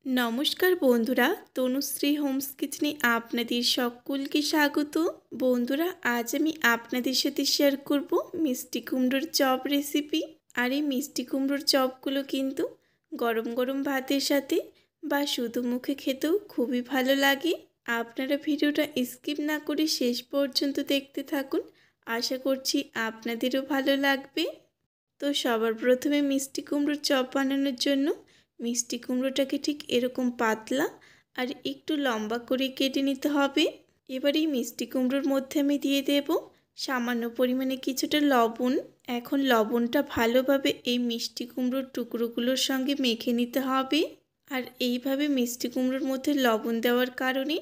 নমস্কার বন্ধুরা, তনুশ্রী হোমস কিচেনে আপনাদের সকলকে স্বাগত। বন্ধুরা, আজ আমি আপনাদের সাথে শেয়ার করব মিষ্টি কুমড়োর চপ রেসিপি। আর এই মিষ্টি কুমড়োর চপগুলো কিন্তু গরম গরম ভাতের সাথে বা শুধু মুখে খেতেও খুবই ভালো লাগে। আপনারা ভিডিওটা স্কিপ না করে শেষ পর্যন্ত দেখতে থাকুন, আশা করছি আপনাদেরও ভালো লাগবে। তো সবার প্রথমে মিষ্টি কুমড়োর চপ বানানোর জন্য মিষ্টি কুমড়োটাকে ঠিক এরকম পাতলা আর একটু লম্বা করে কেটে নিতে হবে। এবার এই মিষ্টি কুমড়োর মধ্যে আমি দিয়ে দেব সামান্য পরিমাণে কিছুটা লবণ। এখন লবণটা ভালোভাবে এই মিষ্টি কুমড়োর টুকরোগুলোর সঙ্গে মেখে নিতে হবে। আর এইভাবে মিষ্টি কুমড়োর মধ্যে লবণ দেওয়ার কারণে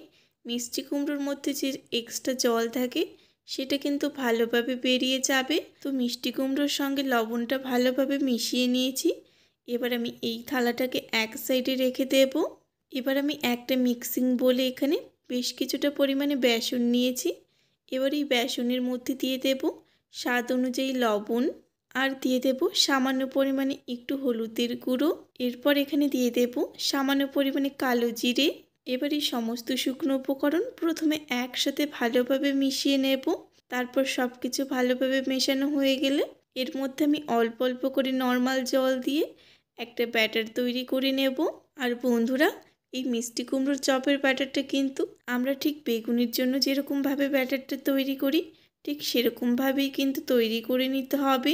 মিষ্টি কুমড়োর মধ্যে যে এক্সট্রা জল থাকে সেটা কিন্তু ভালোভাবে বেরিয়ে যাবে। তো মিষ্টি কুমড়োর সঙ্গে লবণটা ভালোভাবে মিশিয়ে নিয়েছি। এবার আমি এই থালাটাকে এক সাইডে রেখে দেব। এবার আমি একটা মিক্সিং বলে এখানে বেশ কিছুটা পরিমাণে বেসন নিয়েছি। এবার এই বেসনের মধ্যে দিয়ে দেব স্বাদ অনুযায়ী লবণ, আর দিয়ে দেব সামান্য পরিমাণে একটু হলুদের গুঁড়ো। এরপর এখানে দিয়ে দেব সামান্য পরিমাণে কালো জিরে। এবার এই সমস্ত শুকনো উপকরণ প্রথমে একসাথে ভালোভাবে মিশিয়ে নেব। তারপর সব কিছু ভালোভাবে মেশানো হয়ে গেলে এর মধ্যে আমি অল্প অল্প করে নর্মাল জল দিয়ে একটা ব্যাটার তৈরি করে নেব। আর বন্ধুরা, এই মিষ্টি কুমড়োর চপের ব্যাটারটা কিন্তু আমরা ঠিক বেগুনের জন্য যেরকমভাবে ব্যাটারটা তৈরি করি ঠিক সেরকমভাবেই কিন্তু তৈরি করে নিতে হবে।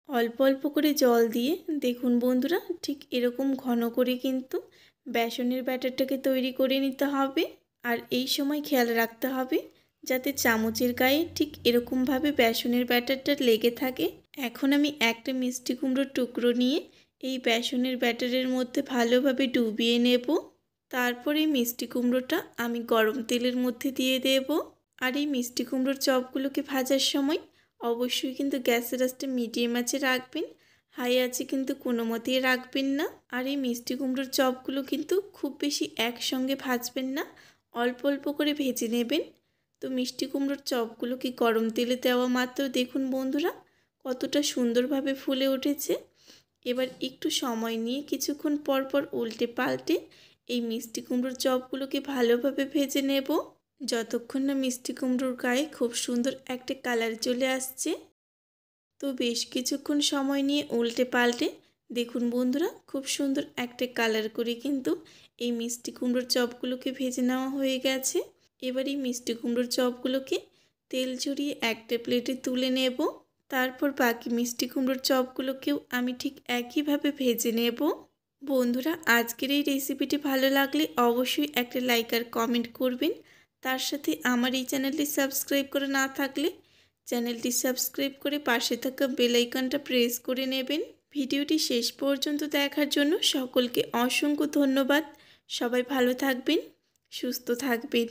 অল্প অল্প করে জল দিয়ে দেখুন বন্ধুরা, ঠিক এরকম ঘন করে কিন্তু বেসনের ব্যাটারটাকে তৈরি করে নিতে হবে। আর এই সময় খেয়াল রাখতে হবে যাতে চামচের গায়ে ঠিক এরকমভাবে বেসনের ব্যাটারটা লেগে থাকে। এখন আমি একটা মিষ্টি কুমড়োর টুকরো নিয়ে এই বেসনের ব্যাটারের মধ্যে ভালোভাবে ডুবিয়ে নেব। তারপরে এই মিষ্টি কুমড়োটা আমি গরম তেলের মধ্যে দিয়ে দেব। আর এই মিষ্টি কুমড়োর চপগুলোকে ভাজার সময় অবশ্যই কিন্তু গ্যাসের আঁচটা মিডিয়াম আঁচে রাখবেন, হাই আঁচে কিন্তু কোনো মতেই রাখবেন না। আর এই মিষ্টি কুমড়োর চপগুলো কিন্তু খুব বেশি একসঙ্গে ভাজবেন না, অল্প অল্প করে ভেজে নেবেন। তো মিষ্টি কুমড়োর চপগুলোকে গরম তেলে দেওয়া মাত্র দেখুন বন্ধুরা কতটা সুন্দরভাবে ফুলে উঠেছে। এবার একটু সময় নিয়ে কিছুক্ষণ পর পর উল্টে পাল্টে এই মিষ্টি কুমড়োর চপগুলোকে ভালোভাবে ভেজে নেব, যতক্ষণ না মিষ্টি কুমড়োর গায়ে খুব সুন্দর একটা কালার চলে আসছে। তো বেশ কিছুক্ষণ সময় নিয়ে উল্টে পাল্টে দেখুন বন্ধুরা খুব সুন্দর একটা কালার করে কিন্তু এই মিষ্টি কুমড়োর চপগুলোকে ভেজে নেওয়া হয়ে গেছে। এবার এই মিষ্টি কুমড়োর চপগুলোকে তেল ঝরিয়ে একটা প্লেটে তুলে নেব। তারপর বাকি মিষ্টি কুমড়োর চপগুলোকেও আমি ঠিক একইভাবে ভেজে নেব। বন্ধুরা, আজকের এই রেসিপিটি ভালো লাগলে অবশ্যই একটা লাইক আর কমেন্ট করবেন। তার সাথে আমার এই চ্যানেলটি সাবস্ক্রাইব করে না থাকলে চ্যানেলটি সাবস্ক্রাইব করে পাশে থাকা বেল আইকনটা প্রেস করে নেবেন। ভিডিওটি শেষ পর্যন্ত দেখার জন্য সকলকে অসংখ্য ধন্যবাদ। সবাই ভালো থাকবেন, সুস্থ থাকবেন।